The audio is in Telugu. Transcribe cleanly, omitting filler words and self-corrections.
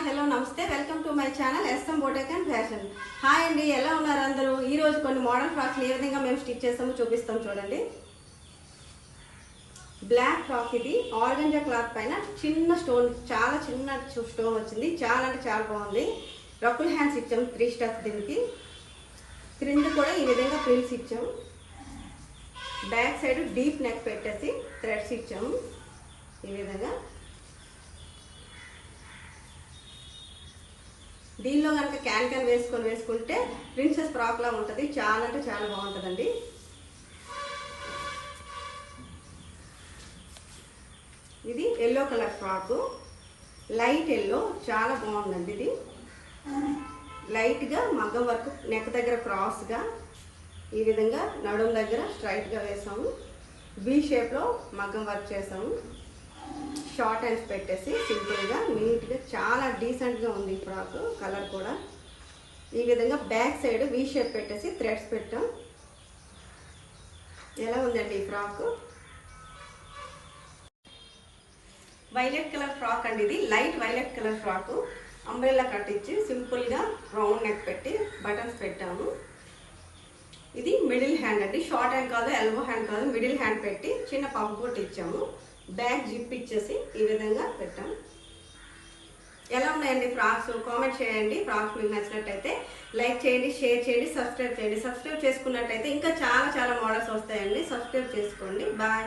హలో నమస్తే welcome to my channel S M boutique and fashion. Hi అండి, ఎలా ఉన్నారు అందరూ? ఈరోజు కొన్ని మోడల్ ఫ్రాక్స్ ఏ విధంగా మేము స్టిచ్ చేస్తామో చూపిస్తాం చూడండి. బ్లాక్ ఫ్రాక్, ఇది ఆర్గంజా క్లాత్ పైన చిన్న స్టోన్, చాలా చిన్న స్టోన్ వచ్చింది. చాలా అంటే చాలా బాగుంది. రకుల్ హ్యాండ్స్ ఇచ్చాము 3 స్టెప్స్. దీనికి క్రింద కూడా ఈ విధంగా ప్రిల్స్ ఇచ్చాము. బ్యాక్ సైడ్ డీప్ నెక్ పెట్టేసి థ్రెడ్స్ ఇచ్చాము. ఈ విధంగా దీనిలో కనుక క్యాన్ వేసుకుంటే ప్రిన్సెస్ ఫ్రాక్ లా ఉంటుంది. చాలా అంటే చాలా బాగుంటుందండి. ఇది yellow colour frock, light yellow, చాలా బాగుందండి. ఇది లైట్గా మగ్గం వర్క్, నెక్ దగ్గర క్రాస్గా ఈ విధంగా నడుము దగ్గర స్ట్రైట్గా వేసాము. వి షేప్లో మగ్గం వర్క్ చేసాము. షార్ట్ హ్యాండ్స్ పెట్టేసి సింపుల్గా నీట్గా చాలా డీసెంట్గా ఉంది ఈ ఫ్రాక్. కలర్ కూడా ఈ విధంగా బ్యాక్ సైడ్ వి షేప్ పెట్టేసి థ్రెడ్స్ పెట్టాం. ఎలా ఉందండి ఈ ఫ్రాక్? వైలెట్ కలర్ ఫ్రాక్ అండి. ఇది light violet colour frock. Umbrella cut ఇచ్చి సింపుల్గా రౌండ్ నెక్ పెట్టి బటన్స్ పెట్టాము. ఇది మిడిల్ హ్యాండ్ అండి. షార్ట్ హ్యాండ్ కాదు, ఎల్బో హ్యాండ్ కాదు, మిడిల్ హ్యాండ్ పెట్టి చిన్న పంప్ బూట్ ఇచ్చాము. బ్యాక్ జిప్ ఇచ్చేసి ఈ విధంగా పెట్టాం. ఎలా ఉన్నాయండి ఫ్రాక్స్? కామెంట్ చేయండి. ఫ్రాక్స్ మీకు నచ్చినట్టయితే లైక్ చేయండి, షేర్ చేయండి, సబ్స్క్రైబ్ చేయండి. సబ్స్క్రైబ్ చేసుకున్నట్టయితే ఇంకా చాలా మోడల్స్ వస్తాయండి. సబ్స్క్రైబ్ చేసుకోండి. బాయ్.